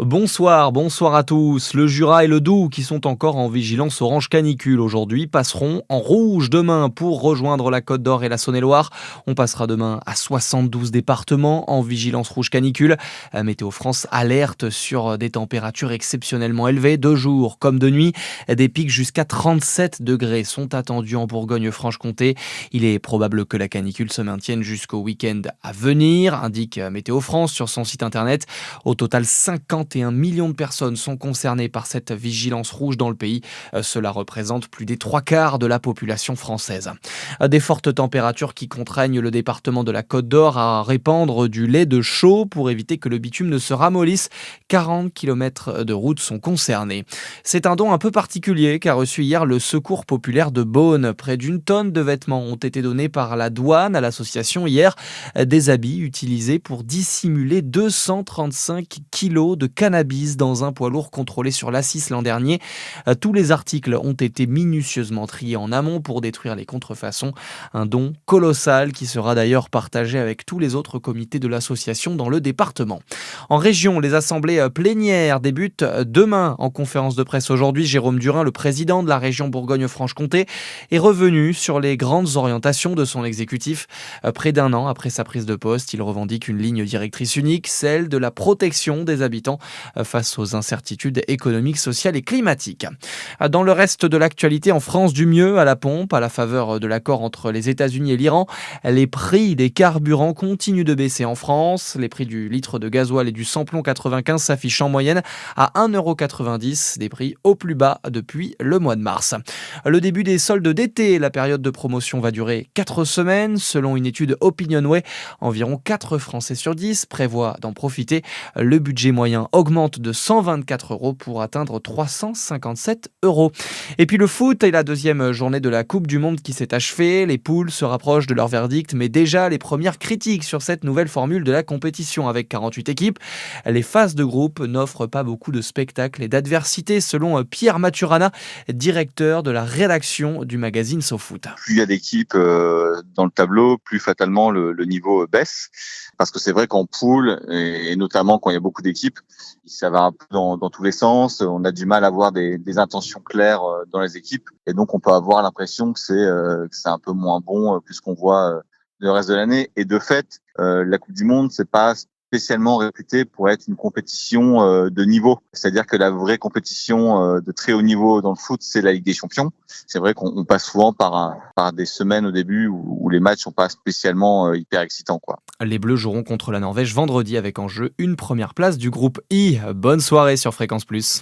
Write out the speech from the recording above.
Bonsoir à tous. Le Jura et le Doubs, qui sont encore en vigilance orange canicule aujourd'hui, passeront en rouge demain pour rejoindre la Côte d'Or et la Saône-et-Loire. On passera demain à 72 départements en vigilance rouge canicule. Météo France alerte sur des températures exceptionnellement élevées, de jour comme de nuit. Des pics jusqu'à 37 degrés sont attendus en Bourgogne-Franche-Comté. Il est probable que la canicule se maintienne jusqu'au week-end à venir, indique Météo France sur son site internet. Au total, 51 millions de personnes sont concernées par cette vigilance rouge dans le pays. Cela représente plus des trois quarts de la population française. Des fortes températures qui contraignent le département de la Côte d'Or à répandre du lait de chaux pour éviter que le bitume ne se ramollisse. 40 km de routes sont concernés. C'est un don un peu particulier qu'a reçu hier le Secours populaire de Beaune. Près d'une tonne de vêtements ont été donnés par la douane à l'association hier. Des habits utilisés pour dissimuler 235 kilos de cannabis dans un poids lourd contrôlé sur l'A6 l'an dernier. Tous les articles ont été minutieusement triés en amont pour détruire les contrefaçons. Un don colossal qui sera d'ailleurs partagé avec tous les autres comités de l'association dans le département. En région, les assemblées plénières débutent demain. En conférence de presse aujourd'hui, Jérôme Durin, le président de la région Bourgogne-Franche-Comté, est revenu sur les grandes orientations de son exécutif. Près d'un an après sa prise de poste, il revendique une ligne directrice unique, celle de la protection des habitants face aux incertitudes économiques, sociales et climatiques. Dans le reste de l'actualité, en France, du mieux à la pompe, à la faveur de l'accord entre les États-Unis et l'Iran, les prix des carburants continuent de baisser en France. Les prix du litre de gasoil et du samplon 95 s'affichent en moyenne à 1,90 €, des prix au plus bas depuis le mois de mars. Le début des soldes d'été, la période de promotion va durer 4 semaines. Selon une étude Opinionway, environ 4 Français sur 10 prévoient d'en profiter. Le budget moyen augmente de 124 € pour atteindre 357 €. Et puis le foot et la deuxième journée de la Coupe du Monde qui s'est achevée. Les poules se rapprochent de leur verdict, mais déjà les premières critiques sur cette nouvelle formule de la compétition avec 48 équipes. Les phases de groupe n'offrent pas beaucoup de spectacles et d'adversité, selon Pierre Maturana, directeur de la rédaction du magazine SoFoot. Plus il y a d'équipes dans le tableau, plus fatalement le niveau baisse. Parce que c'est vrai qu'en poule, et notamment quand il y a beaucoup d'équipes, ça va un peu dans tous les sens. On a du mal à avoir des intentions claires dans les équipes. Et donc on peut avoir l'impression que c'est un peu moins bon que ce qu'on voit le reste de l'année. Et de fait, la Coupe du Monde, c'est pas spécialement réputée pour être une compétition de niveau. C'est-à-dire que la vraie compétition de très haut niveau dans le foot, c'est la Ligue des Champions. C'est vrai qu'on passe souvent par des semaines au début où les matchs sont pas spécialement hyper excitants, quoi. Les Bleus joueront contre la Norvège vendredi avec en jeu une première place du groupe I. Bonne soirée sur Fréquence Plus.